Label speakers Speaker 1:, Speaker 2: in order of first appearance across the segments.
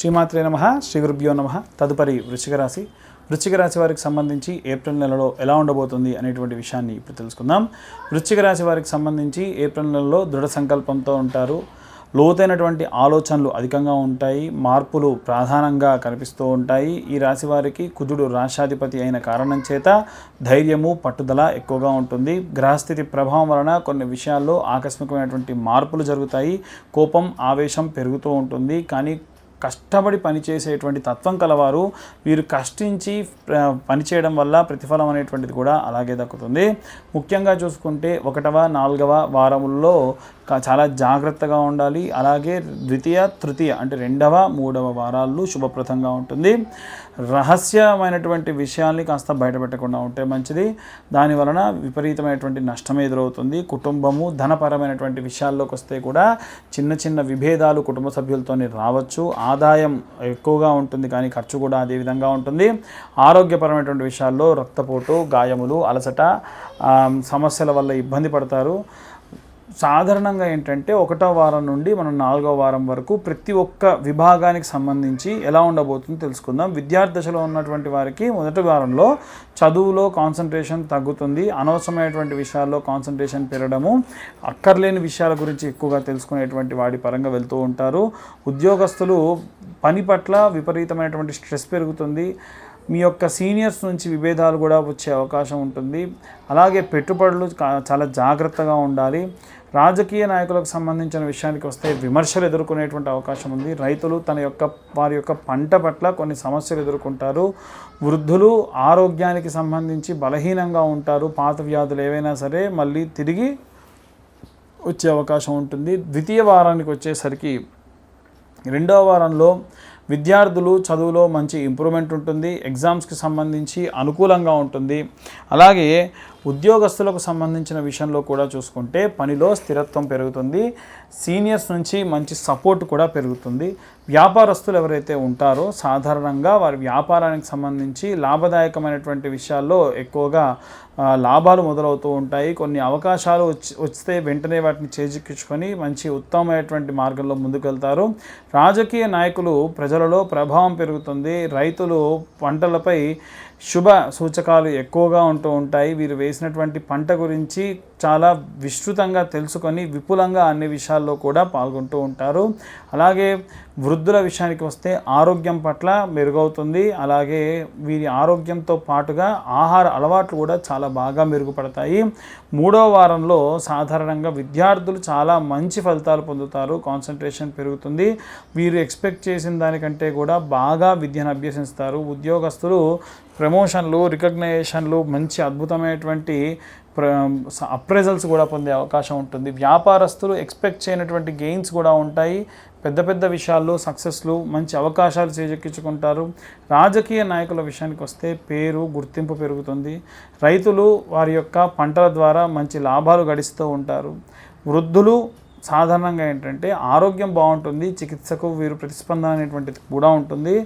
Speaker 1: శ్రీమాత్రే నమః, శ్రీ గురుభ్యో నమః. తదుపరి వృశ్చిక రాశి వారికి సంబంధించి ఏప్రిల్ నెలలో ఎలా ఉండబోతుంది అనేటువంటి విషయాన్ని ఇప్పుడు తెలుసుకుందాం. వృశ్చిక రాశి వారికి సంబంధించి ఏప్రిల్ నెలలో దృఢ సంకల్పంతో ఉంటారు. లోతైనటువంటి ఆలోచనలు అధికంగా ఉంటాయి. మార్పులు ప్రధానంగా కనిపిస్తూ ఉంటాయి. ఈ రాశి వారికి కుజుడు రాశాధిపతి అయిన కారణం చేత ధైర్యము, పట్టుదల ఎక్కువగా ఉంటుంది. గ్రహస్థితి ప్రభావం వలన కొన్ని విషయాల్లో ఆకస్మికమైనటువంటి మార్పులు జరుగుతాయి. కోపం, ఆవేశం పెరుగుతూ ఉంటుంది. కానీ కష్టపడి పనిచేసేటువంటి తత్వం కలవారు. వీరు కష్టించి పనిచేయడం వల్ల ప్రతిఫలం అనేటువంటిది కూడా అలాగే దక్కుతుంది. ముఖ్యంగా చూసుకుంటే 1వ, 4వ వారముల్లో చాలా జాగ్రత్తగా ఉండాలి. అలాగే ద్వితీయ, తృతీయ అంటే 2వ, 3వ వారాల్లో శుభప్రదంగా ఉంటుంది. రహస్యమైనటువంటి విషయాల్ని కాస్త బయటపెట్టకుండా ఉంటే మంచిది. దాని వలన విపరీతమైనటువంటి నష్టం ఎదురవుతుంది. కుటుంబము, ధనపరమైనటువంటి విషయాల్లోకి వస్తే కూడా చిన్న చిన్న విభేదాలు కుటుంబ సభ్యులతోనే రావచ్చు. ఆదాయం ఎక్కువగా ఉంటుంది కానీ ఖర్చు కూడా అదే విధంగా ఉంటుంది. ఆరోగ్యపరమైనటువంటి విషయాల్లో రక్తపోటు, గాయములు, అలసట సమస్యల వల్ల ఇబ్బంది పడతారు. సాధారణంగా ఏంటంటే 1వ వారం నుండి మనం 4వ వారం వరకు ప్రతి ఒక్క విభాగానికి సంబంధించి ఎలా ఉండబోతుందో తెలుసుకుందాం. విద్యార్థి దశలో ఉన్నటువంటి వారికి మొదటి వారంలో చదువులో కాన్సన్ట్రేషన్ తగ్గుతుంది. అనవసరమైనటువంటి విషయాల్లో కాన్సన్ట్రేషన్ పెరగడము, అక్కర్లేని విషయాల గురించి ఎక్కువగా తెలుసుకునేటువంటి వాడి పరంగా వెళ్తూ ఉంటారు. ఉద్యోగస్తులు పని పట్ల విపరీతమైనటువంటి స్ట్రెస్ పెరుగుతుంది. మీ యొక్క సీనియర్స్ నుంచి విభేదాలు కూడా వచ్చే అవకాశం ఉంటుంది. అలాగే పెట్టుబడులు చాలా జాగ్రత్తగా ఉండాలి. రాజకీయ నాయకులకు సంబంధించిన విషయానికి వస్తే విమర్శలు ఎదుర్కొనేటువంటి అవకాశం ఉంది. రైతులు వారి యొక్క పంట పట్ల కొన్ని సమస్యలు ఎదుర్కొంటారు. వృద్ధులు ఆరోగ్యానికి సంబంధించి బలహీనంగా ఉంటారు. పాత వ్యాధులు ఏవైనా సరే మళ్ళీ తిరిగి వచ్చే అవకాశం ఉంటుంది. ద్వితీయ వారానికి వచ్చేసరికి 2వ వారంలో విద్యార్థులు చదువులో మంచి ఇంప్రూవ్మెంట్ ఉంటుంది. ఎగ్జామ్స్కి సంబంధించి అనుకూలంగా ఉంటుంది. అలాగే ఉద్యోగస్తులకు సంబంధించిన విషయంలో కూడా చూసుకుంటే పనిలో స్థిరత్వం పెరుగుతుంది. సీనియర్స్ నుంచి మంచి సపోర్ట్ కూడా పెరుగుతుంది. వ్యాపారస్తులు ఎవరైతే ఉంటారో సాధారణంగా వారి వ్యాపారానికి సంబంధించి లాభదాయకమైనటువంటి విషయాల్లో ఎక్కువగా లాభాలు మొదలవుతూ ఉంటాయి. కొన్ని అవకాశాలు వస్తే వెంటనే వాటిని చేజిక్కించుకొని మంచి ఉత్తమమైనటువంటి మార్గంలో ముందుకెళ్తారు. రాజకీయ నాయకులు ప్రజలలో ప్రభావం పెరుగుతుంది. రైతులు పంటలపై శుభ సూచకాలు ఎక్కువగా ఉంటూ ఉంటాయి. వీరు వేసినటువంటి పంట గురించి చాలా విస్తృతంగా తెలుసుకొని విపులంగా అన్ని విషయాల్లో కూడా పాల్గొంటూ ఉంటారు. అలాగే వృద్ధుల విషయానికి వస్తే ఆరోగ్యం పట్ల మెరుగవుతుంది. అలాగే వీరి ఆరోగ్యంతో పాటుగా ఆహార అలవాట్లు కూడా చాలా బాగా మెరుగుపడతాయి. 3వ వారంలో సాధారణంగా విద్యార్థులు చాలా మంచి ఫలితాలు పొందుతారు. కాన్సన్ట్రేషన్ పెరుగుతుంది. వీరు ఎక్స్పెక్ట్ చేసిన దానికంటే కూడా బాగా విద్యను అభ్యసిస్తారు. ఉద్యోగస్తులు ప్రమోషన్లు, రికగ్నైజేషన్లు, మంచి అద్భుతమైనటువంటి అప్రైజల్స్ కూడా పొందే అవకాశం ఉంటుంది. వ్యాపారస్తులు ఎక్స్పెక్ట్ చేయనటువంటి గెయిన్స్ కూడా ఉంటాయి. పెద్ద పెద్ద విషయాల్లో సక్సెస్లు, మంచి అవకాశాలు చేజెక్కించుకుంటారు. రాజకీయ నాయకుల విషయానికి వస్తే పేరు, గుర్తింపు పెరుగుతుంది. రైతులు వారి యొక్క పంటల ద్వారా మంచి లాభాలు గడిస్తూ ఉంటారు. వృద్ధులు సాధారణంగా ఏంటంటే ఆరోగ్యం బాగుంటుంది. చికిత్సకు వీరు ప్రతిస్పందన అనేటువంటిది కూడా ఉంటుంది.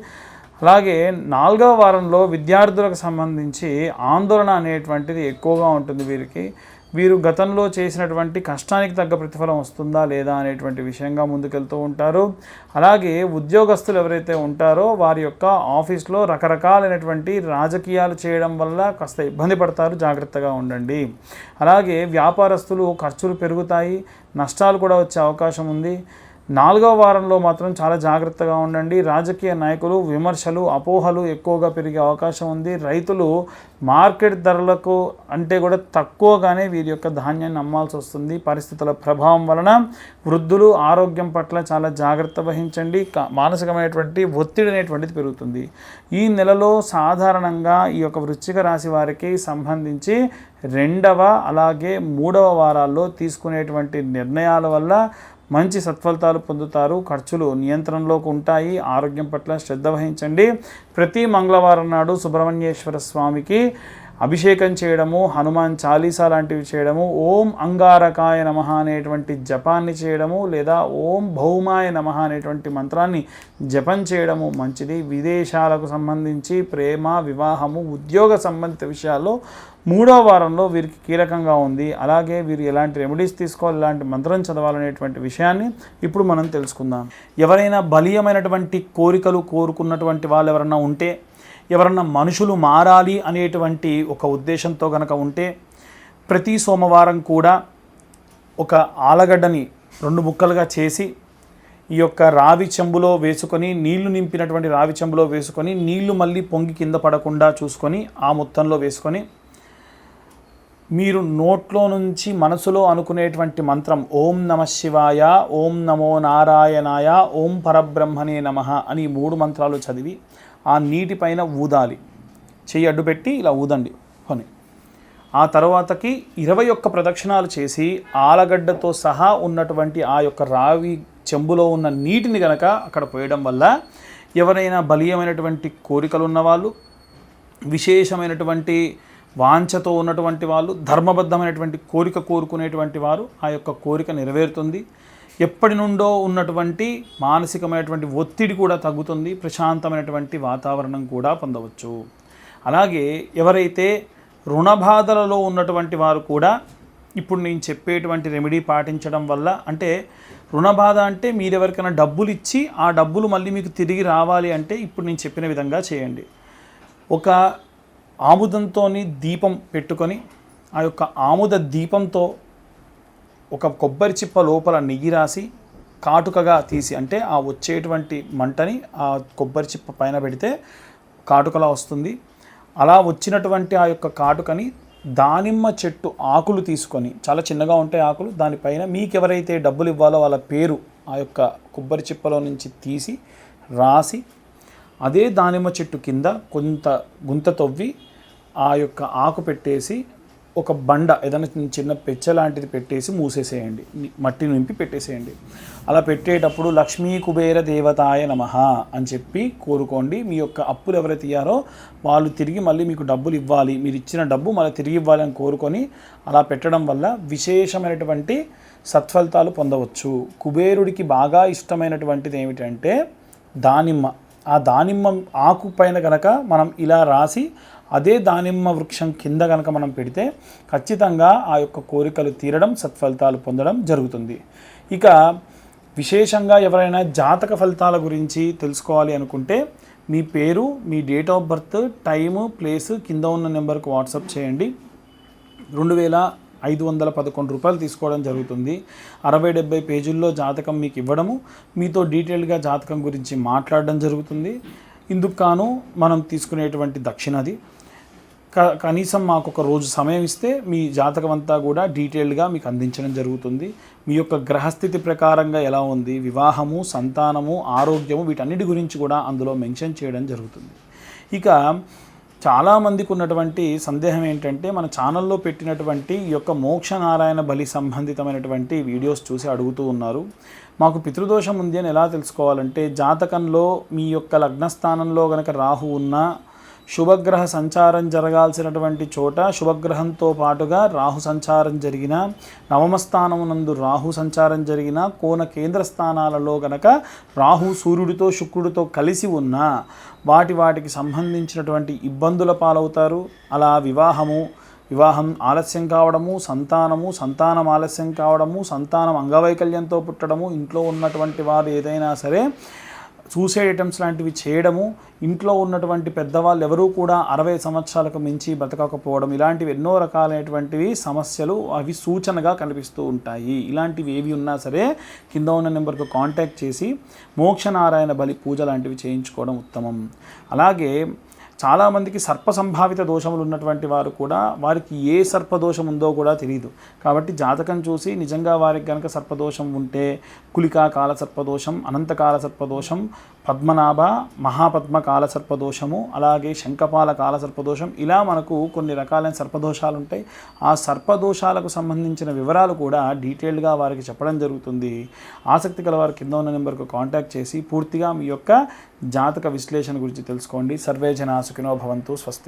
Speaker 1: అలాగే 4వ వారంలో విద్యార్థులకు సంబంధించి ఆందోళన అనేటువంటిది ఎక్కువగా ఉంటుంది. వీరు గతంలో చేసినటువంటి కష్టానికి తగ్గ ప్రతిఫలం వస్తుందా లేదా అనేటువంటి విషయంగా ముందుకెళ్తూ ఉంటారు. అలాగే ఉద్యోగస్తులు ఎవరైతే ఉంటారో వారి యొక్క ఆఫీస్లో రకరకాలైనటువంటి రాజకీయాలు చేయడం వల్ల కాస్త ఇబ్బంది పడతారు. జాగ్రత్తగా ఉండండి. అలాగే వ్యాపారస్తులు ఖర్చులు పెరుగుతాయి. నష్టాలు కూడా వచ్చే అవకాశం ఉంది. 4వ వారంలో మాత్రం చాలా జాగ్రత్తగా ఉండండి. రాజకీయ నాయకులు విమర్శలు, అపోహలు ఎక్కువగా పెరిగే అవకాశం ఉంది. రైతులు మార్కెట్ ధరలకు అంటే కూడా తక్కువగానే వీరి యొక్క ధాన్యాన్ని అమ్మాల్సి వస్తుంది. పరిస్థితుల ప్రభావం వలన వృద్ధులు ఆరోగ్యం పట్ల చాలా జాగ్రత్త వహించండి. మానసికమైనటువంటి ఒత్తిడి అనేటువంటిది పెరుగుతుంది. ఈ నెలలో సాధారణంగా ఈ యొక్క వృశ్చిక రాశి వారికి సంబంధించి 2వ అలాగే 3వ వారాల్లో తీసుకునేటువంటి నిర్ణయాల వల్ల మంచి సత్ఫలితాలు పొందుతారు. ఖర్చులు నియంత్రణలోకి ఉంటాయి. ఆరోగ్యం పట్ల శ్రద్ధ వహించండి. ప్రతి మంగళవారం నాడు సుబ్రహ్మణ్యేశ్వర స్వామికి అభిషేకం చేయడము, హనుమాన్ చాలీసా లాంటివి చేయడము, ఓం అంగారకాయ నమః అనేటువంటి జపాన్ని చేయడము, లేదా ఓం భౌమాయ నమః అనేటువంటి మంత్రాన్ని జపం చేయడము మంచిది. విదేశాలకు సంబంధించి ప్రేమ, వివాహము, ఉద్యోగ సంబంధిత విషయాల్లో 3వ వారంలో వీరికి కీలకంగా ఉంది. అలాగే వీరు ఎలాంటి రెమెడీస్ తీసుకోవాలి, ఎలాంటి మంత్రం చదవాలనేటువంటి విషయాన్ని ఇప్పుడు మనం తెలుసుకుందాం. ఎవరైనా బలీయమైనటువంటి కోరికలు కోరుకున్నటువంటి వాళ్ళు ఎవరైనా ఉంటే, ఎవరన్నా మనుషులు మారాలి అనేటువంటి ఒక ఉద్దేశంతో కనుక ఉంటే, ప్రతి సోమవారం కూడా ఒక ఆలగడ్డని 2 ముక్కలుగా చేసి ఈ యొక్క రావి చెంబులో వేసుకొని, నీళ్లు నింపినటువంటి రావి చెంబులో వేసుకొని, నీళ్లు మళ్ళీ పొంగి కింద పడకుండా చూసుకొని ఆ మొత్తంలో వేసుకొని, మీరు నోట్లో నుంచి మనసులో అనుకునేటువంటి మంత్రం ఓం నమః శివాయ, ఓం నమో నారాయణాయ, ఓం పరబ్రహ్మణే నమః అని 3 మంత్రాలు చదివి ఆ నీటిపైన ఊదాలి. చెయ్యి అడ్డు పెట్టి ఇలా ఊదండి అని. ఆ తర్వాతకి 21 ప్రదక్షిణాలు చేసి ఆలగడ్డతో సహా ఉన్నటువంటి ఆ యొక్క రావి చెంబులో ఉన్న నీటిని గనక అక్కడ పోయడం వల్ల ఎవరైనా బలీయమైనటువంటి కోరికలు ఉన్నవాళ్ళు, విశేషమైనటువంటి వాంఛతో ఉన్నటువంటి వాళ్ళు, ధర్మబద్ధమైనటువంటి కోరిక కోరుకునేటువంటి వారు ఆ యొక్క కోరిక నెరవేరుతుంది. ఎప్పటి నుండో ఉన్నటువంటి మానసికమైనటువంటి ఒత్తిడి కూడా తగ్గుతుంది. ప్రశాంతమైనటువంటి వాతావరణం కూడా పొందవచ్చు. అలాగే ఎవరైతే రుణబాధలలో ఉన్నటువంటి వారు కూడా ఇప్పుడు నేను చెప్పేటువంటి రెమెడీ పాటించడం వల్ల, అంటే రుణబాధ అంటే మీరెవరికైనా డబ్బులు ఇచ్చి ఆ డబ్బులు మళ్ళీ మీకు తిరిగి రావాలి అంటే ఇప్పుడు నేను చెప్పిన విధంగా చేయండి. ఒక ఆముదంతో దీపం పెట్టుకొని ఆ యొక్క ఆముద దీపంతో ఒక కొబ్బరి చిప్ప లోపల నెయ్యి రాసి కాటుకగా తీసి, అంటే ఆ వచ్చేటువంటి మంటని ఆ కొబ్బరి చిప్ప పైన పెడితే కాటుకలా వస్తుంది. అలా వచ్చినటువంటి ఆ యొక్క కాటుకని దానిమ్మ చెట్టు ఆకులు తీసుకొని, చాలా చిన్నగా ఉంటాయి ఆకులు, దానిపైన మీకు ఎవరైతే డబ్బులు ఇవ్వాలో వాళ్ళ పేరు ఆ యొక్క కొబ్బరి చిప్పలో నుంచి తీసి రాసి, అదే దానిమ్మ చెట్టు కింద కొంత గుంత తవ్వి ఆ యొక్క ఆకు పెట్టేసి ఒక బండ ఏదైనా చిన్న పెచ్చ లాంటిది పెట్టేసి మూసేసేయండి, మట్టి నింపి పెట్టేసేయండి. అలా పెట్టేటప్పుడు లక్ష్మీ కుబేర దేవతాయ నమః అని చెప్పి కోరుకోండి. మీ యొక్క అప్పులు ఎవరైతే ఇయ్యారో వాళ్ళు తిరిగి మళ్ళీ మీకు డబ్బులు ఇవ్వాలి, మీరు ఇచ్చిన డబ్బు మళ్ళీ తిరిగి ఇవ్వాలి అని కోరుకొని అలా పెట్టడం వల్ల విశేషమైనటువంటి సత్ఫలితాలు పొందవచ్చు. కుబేరుడికి బాగా ఇష్టమైనటువంటిది ఏమిటంటే దానిమ్మ. ఆ దానిమ్మ ఆకు పైన కనుక మనం ఇలా రాసి అదే దానిమ్మ వృక్షం కింద కనుక మనం పెడితే ఖచ్చితంగా ఆ యొక్క కోరికలు తీరడం, సత్ఫలితాలు పొందడం జరుగుతుంది. ఇక విశేషంగా ఎవరైనా జాతక ఫలితాల గురించి తెలుసుకోవాలి అనుకుంటే మీ పేరు, మీ date of birth, time, place కింద ఉన్న నెంబర్కి వాట్సాప్ చేయండి. 2511 రూపాయలు తీసుకోవడం జరుగుతుంది. 60-70 పేజీల్లో జాతకం మీకు ఇవ్వడము, మీతో డీటెయిల్గా జాతకం గురించి మాట్లాడడం జరుగుతుంది. ఇందుకు కాను మనం తీసుకునేటువంటి దక్షిణది. కనీసం మాకు ఒక రోజు సమయం ఇస్తే మీ జాతకం అంతా కూడా డీటెయిల్గా మీకు అందించడం జరుగుతుంది. మీ యొక్క గ్రహస్థితి ప్రకారంగా ఎలా ఉంది, వివాహము, సంతానము, ఆరోగ్యము, వీటన్నిటి గురించి కూడా అందులో మెన్షన్ చేయడం జరుగుతుంది. ఇక చాలామందికి ఉన్నటువంటి సందేహం ఏంటంటే, మన ఛానల్లో పెట్టినటువంటి ఈ యొక్క మోక్షనారాయణ బలి సంబంధితమైనటువంటి వీడియోస్ చూసి అడుగుతూ ఉన్నారు. మాకు పితృదోషం ఉంది అని ఎలా తెలుసుకోవాలంటే, జాతకంలో మీ యొక్క లగ్నస్థానంలో గనక రాహు ఉన్నా, శుభగ్రహ సంచారం జరగాల్సినటువంటి చోట శుభగ్రహంతో పాటుగా రాహు సంచారం జరిగిన, నవమస్థానమునందు రాహు సంచారం జరిగిన, కోణ కేంద్ర స్థానాలలో గనక రాహు సూర్యుడితో శుక్రుడితో కలిసి ఉన్న వాటికి సంబంధించినటువంటి ఇబ్బందుల పాలవుతారు. అలా వివాహం ఆలస్యం కావడము, సంతానం ఆలస్యం కావడము, సంతానం అంగవైకల్యంతో పుట్టడము, ఇంట్లో ఉన్నటువంటి వారు ఏదైనా సరే సూసైడ్ అటెంప్ట్స్ లాంటివి చేయడము, ఇంట్లో ఉన్నటువంటి పెద్దవాళ్ళు ఎవరూ కూడా 60 సంవత్సరాలకు మించి బ్రతకకపోవడం, ఇలాంటివి ఎన్నో రకాలైనటువంటివి సమస్యలు అవి సూచనగా కనిపిస్తూ ఉంటాయి. ఇలాంటివి ఏవి ఉన్నా సరే కింద ఉన్న నెంబర్కు కాంటాక్ట్ చేసి మోక్షనారాయణ బలి పూజ లాంటివి చేయించుకోవడం ఉత్తమం. అలాగే చాలామందికి సర్ప సంభావిత దోషములు ఉన్నటువంటి వారు కూడా, వారికి ఏ సర్పదోషం ఉందో కూడా తెలియదు. కాబట్టి జాతకం చూసి నిజంగా వారికి కనుక సర్పదోషం ఉంటే కులికా కాల సర్పదోషం, అనంతకాల సర్పదోషం, పద్మనాభ మహాపద్మ కాల సర్పదోషము, అలాగే శంఖపాల కాల సర్పదోషం, ఇలా మనకు కొన్ని రకాలైన సర్పదోషాలు ఉంటాయి. ఆ సర్పదోషాలకు సంబంధించిన వివరాలు కూడా డీటెయిల్డ్గా వారికి చెప్పడం జరుగుతుంది. ఆసక్తి గల వారి కింద ఉన్న నెంబర్కు కాంటాక్ట్ చేసి పూర్తిగా మీ యొక్క జాతక విశ్లేషణ గురించి తెలుసుకోండి. సర్వే జనా సుఖినో భవంతు. స్వస్తి.